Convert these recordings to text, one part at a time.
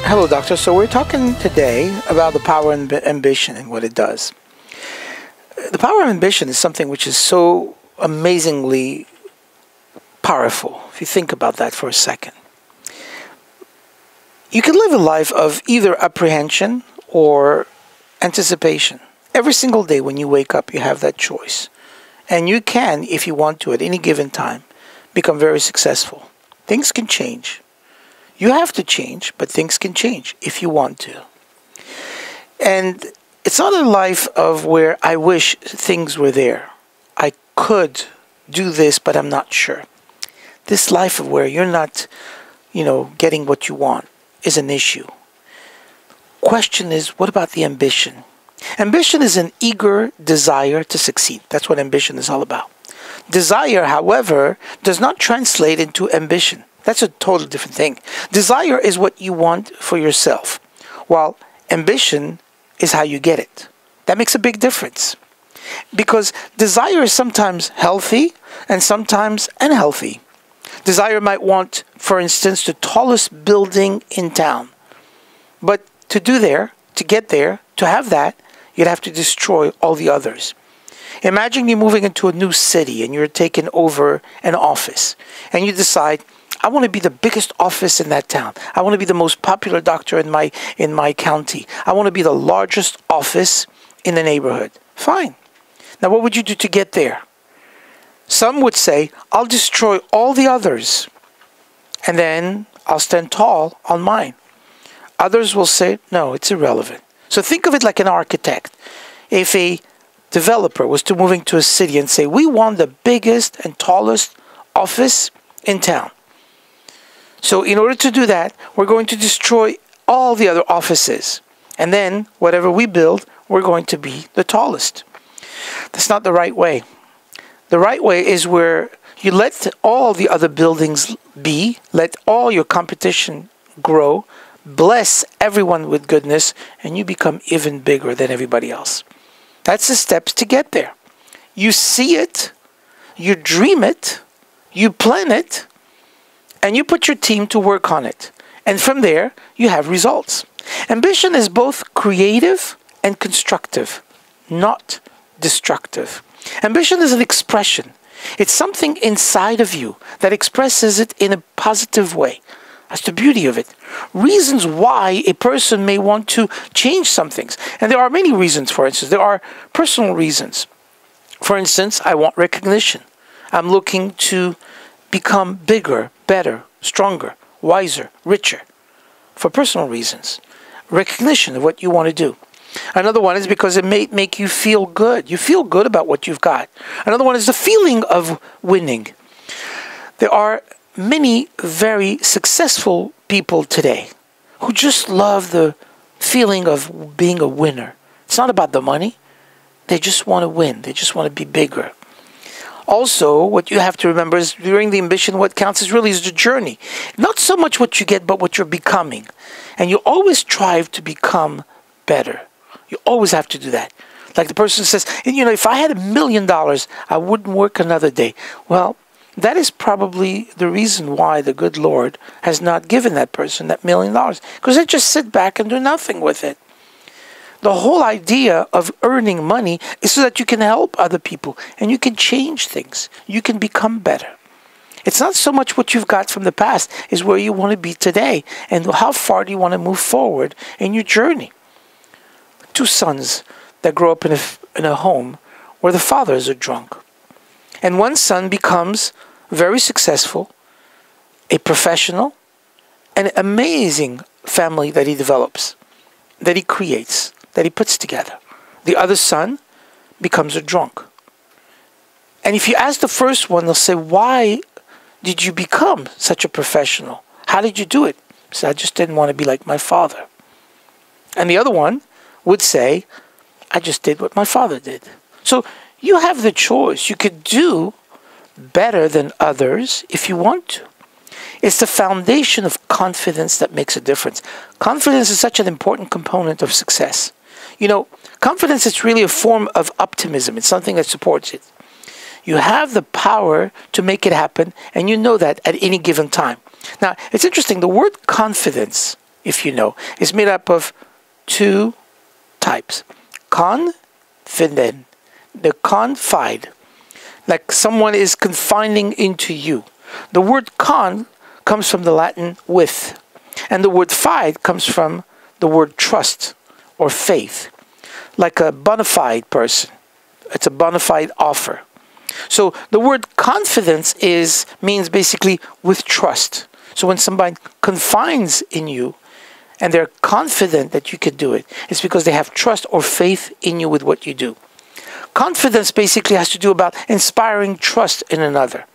Hello, Doctor. So we're talking today about the power of ambition and what it does. The power of ambition is something which is so amazingly powerful, if you think about that for a second. You can live a life of either apprehension or anticipation. Every single day when you wake up, you have that choice. And you can, if you want to, at any given time, become very successful. Things can change. You have to change, but things can change if you want to. And it's not a life of where I wish things were there. I could do this, but I'm not sure. This life of where you're not, getting what you want is an issue. Question is, what about the ambition? Ambition is an eager desire to succeed. That's what ambition is all about. Desire, however, does not translate into ambition. That's a totally different thing. Desire is what you want for yourself, while ambition is how you get it. That makes a big difference. Because desire is sometimes healthy and sometimes unhealthy. Desire might want, for instance, the tallest building in town. But to get there, to have that, you'd have to destroy all the others. Imagine you're moving into a new city and you're taking over an office. And you decide, I want to be the biggest office in that town. I want to be the most popular doctor in my county. I want to be the largest office in the neighborhood. Fine. Now what would you do to get there? Some would say, I'll destroy all the others and then I'll stand tall on mine. Others will say, no, it's irrelevant. So think of it like an architect. If a developer was to move into a city and say, we want the biggest and tallest office in town. So in order to do that, we're going to destroy all the other offices. And then whatever we build, we're going to be the tallest. That's not the right way. The right way is where you let all the other buildings be, let all your competition grow, bless everyone with goodness, and you become even bigger than everybody else. That's the steps to get there. You see it, you dream it, you plan it, and you put your team to work on it. And from there, you have results. Ambition is both creative and constructive, not destructive. Ambition is an expression. It's something inside of you that expresses it in a positive way. That's the beauty of it. Reasons why a person may want to change some things. And there are many reasons, for instance. There are personal reasons. For instance, I want recognition. I'm looking to become bigger, better, stronger, wiser, richer. For personal reasons. Recognition of what you want to do. Another one is because it may make you feel good. You feel good about what you've got. Another one is the feeling of winning. There are many very successful people today who just love the feeling of being a winner. It's not about the money. They just want to win. They just want to be bigger. Also, what you have to remember is during the ambition, what counts is the journey. Not so much what you get, but what you're becoming. And you always strive to become better. You always have to do that. Like the person says, if I had $1 million, I wouldn't work another day. Well, that is probably the reason why the good Lord has not given that person that $1 million. Because they just sit back and do nothing with it. The whole idea of earning money is so that you can help other people and you can change things. You can become better. It's not so much what you've got from the past, it's where you want to be today and how far do you want to move forward in your journey. Two sons that grow up in a home where the father is a drunk. And one son becomes very successful, a professional, an amazing family that he develops, that he creates, that he puts together. The other son becomes a drunk. And if you ask the first one, they'll say, why did you become such a professional? How did you do it? He said, I just didn't want to be like my father. And the other one would say, I just did what my father did. So you have the choice. You could do better than others if you want to. It's the foundation of confidence that makes a difference. Confidence is such an important component of success. Confidence is really a form of optimism. It's something that supports it. You have the power to make it happen, and you know that at any given time. Now, it's interesting. The word confidence if you know, is made up of two types. Confident, the confide, like someone is confiding into you. The word con comes from the Latin with, and the word fide comes from the word trust or faith, like a bona fide person. It's a bona fide offer. So the word confidence means basically with trust. So when somebody confides in you and they're confident that you can do it, it's because they have trust or faith in you with what you do. Confidence basically has to do about inspiring trust in another.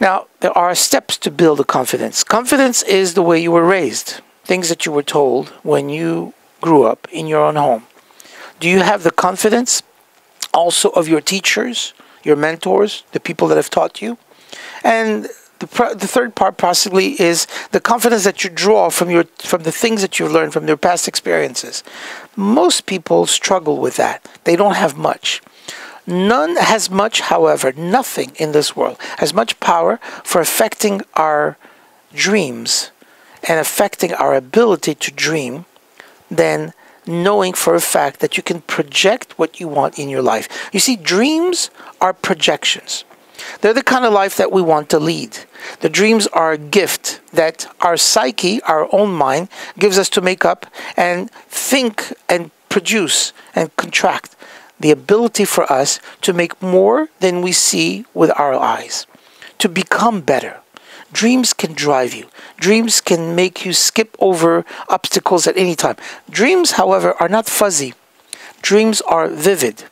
Now, there are steps to build a confidence. Confidence is the way you were raised, things that you were told when you grew up in your own home. Do you have the confidence also of your teachers, your mentors, the people that have taught you? And the third part possibly is the confidence that you draw from the things that you've learned from your past experiences. Most people struggle with that. They don't have much. None has much, however, nothing in this world has much power for affecting our dreams and affecting our ability to dream than knowing for a fact that you can project what you want in your life. You see, dreams are projections. They're the kind of life that we want to lead. The dreams are a gift that our psyche, our own mind, gives us to make up and think and produce and contract. The ability for us to make more than we see with our eyes, to become better. Dreams can drive you. Dreams can make you skip over obstacles at any time. Dreams, however, are not fuzzy. Dreams are vivid.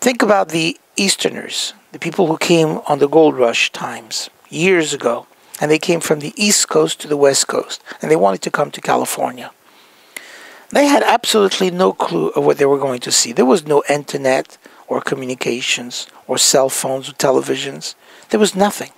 Think about the Easterners, the people who came on the gold rush times years ago, and they came from the East Coast to the West Coast, and they wanted to come to California. They had absolutely no clue of what they were going to see. There was no internet or communications or cell phones or televisions. There was nothing.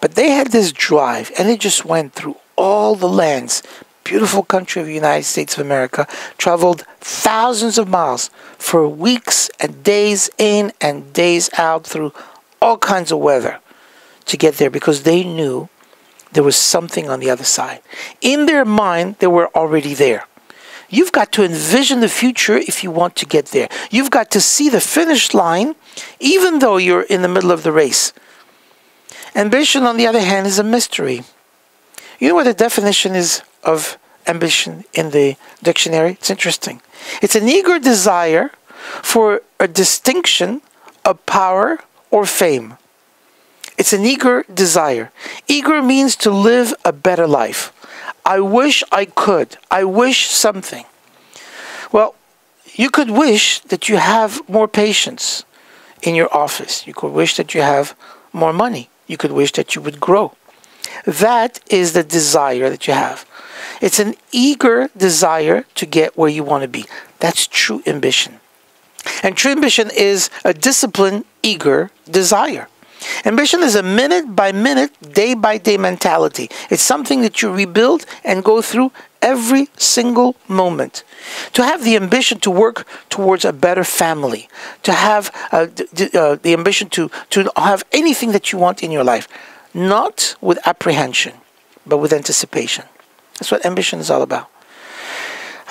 But they had this drive, and they just went through all the lands, beautiful country of the United States of America, traveled thousands of miles for weeks and days in and days out through all kinds of weather to get there because they knew there was something on the other side. In their mind, they were already there. You've got to envision the future if you want to get there. You've got to see the finish line even though you're in the middle of the race. Ambition, on the other hand, is a mystery. You know what the definition is of ambition in the dictionary? It's interesting. It's an eager desire for a distinction, a power, or fame. It's an eager desire. Eager means to live a better life. I wish I could. I wish something. Well, you could wish that you have more patience in your office. You could wish that you have more money. You could wish that you would grow. That is the desire that you have. It's an eager desire to get where you want to be. That's true ambition. And true ambition is a disciplined, eager desire. Ambition is a minute-by-minute, day-by-day mentality. It's something that you rebuild and go through every single moment. To have the ambition to work towards a better family, to have the ambition to have anything that you want in your life, not with apprehension, but with anticipation. That's what ambition is all about.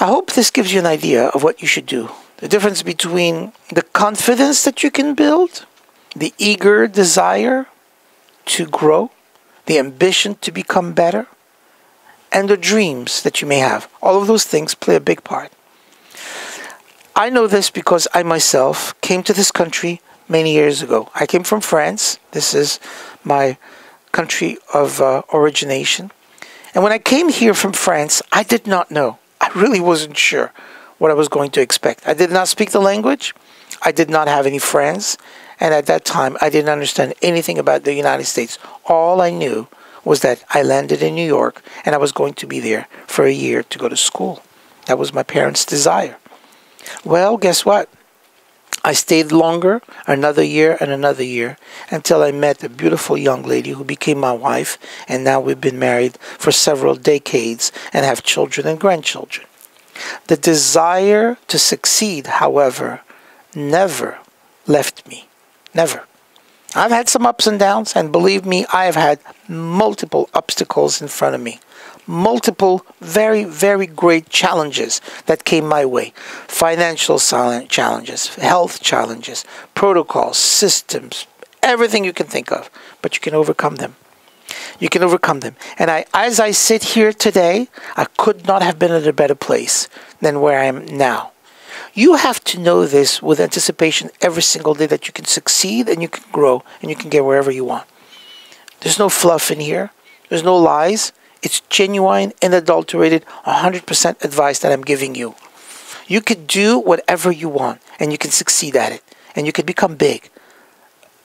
I hope this gives you an idea of what you should do. The difference between the confidence that you can build, the eager desire to grow, the ambition to become better, and the dreams that you may have. All of those things play a big part. I know this because I myself came to this country many years ago. I came from France. This is my country of origination. And when I came here from France, I did not know. I really wasn't sure what I was going to expect. I did not speak the language. I did not have any friends. And at that time, I didn't understand anything about the United States. All I knew was that I landed in New York and I was going to be there for a year to go to school. That was my parents' desire. Well, guess what? I stayed longer, another year and another year, until I met a beautiful young lady who became my wife, and now we've been married for several decades and have children and grandchildren. The desire to succeed, however, never left me. Never. I've had some ups and downs, and believe me, I have had multiple obstacles in front of me. Multiple very, very great challenges that came my way. Financial challenges, health challenges, protocols, systems, everything you can think of. But you can overcome them. You can overcome them. And as I sit here today, I could not have been in a better place than where I am now. You have to know this with anticipation every single day, that you can succeed and you can grow and you can get wherever you want. There's no fluff in here. There's no lies. It's genuine, unadulterated, 100% advice that I'm giving you. You could do whatever you want and you can succeed at it. And you could become big.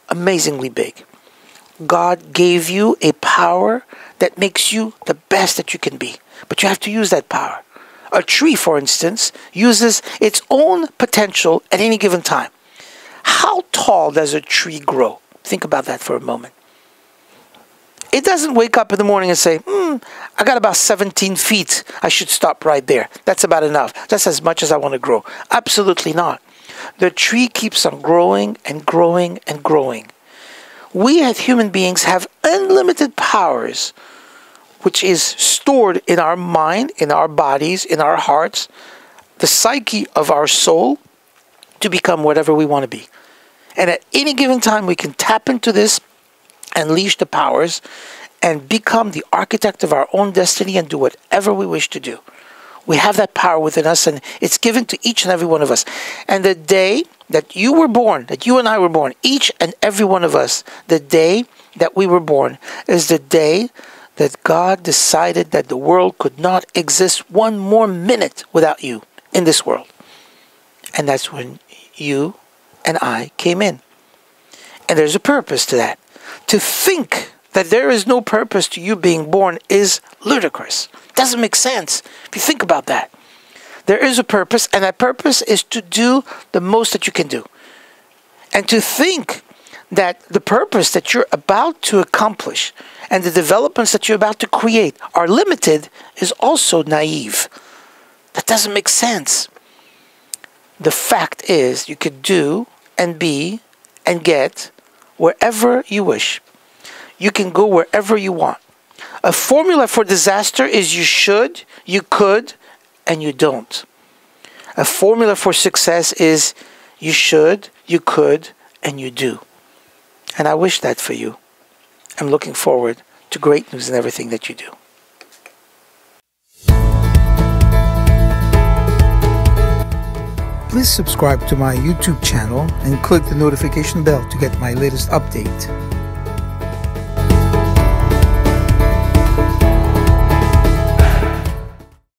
Amazingly big. God gave you a power that makes you the best that you can be. But you have to use that power. A tree, for instance, uses its own potential at any given time. How tall does a tree grow? Think about that for a moment. It doesn't wake up in the morning and say, I got about 17 feet. I should stop right there. That's about enough. That's as much as I want to grow. Absolutely not. The tree keeps on growing and growing and growing. We as human beings have unlimited powers, which is stored in our mind, in our bodies, in our hearts, the psyche of our soul, to become whatever we want to be. And at any given time, we can tap into this, unleash the powers, and become the architect of our own destiny and do whatever we wish to do. We have that power within us, and it's given to each and every one of us. And the day that you were born, that you and I were born, each and every one of us, the day that we were born is the day that God decided that the world could not exist one more minute without you in this world. And that's when you and I came in. And there's a purpose to that. To think that there is no purpose to you being born is ludicrous. Doesn't make sense if you think about that. There is a purpose, and that purpose is to do the most that you can do. And to think that the purpose that you're about to accomplish and the developments that you're about to create are limited is also naive. That doesn't make sense. The fact is, you could do and be and get wherever you wish. You can go wherever you want. A formula for disaster is you should, you could, and you don't. A formula for success is you should, you could, and you do. And I wish that for you. I'm looking forward to great news in everything that you do. Please subscribe to my YouTube channel and click the notification bell to get my latest update.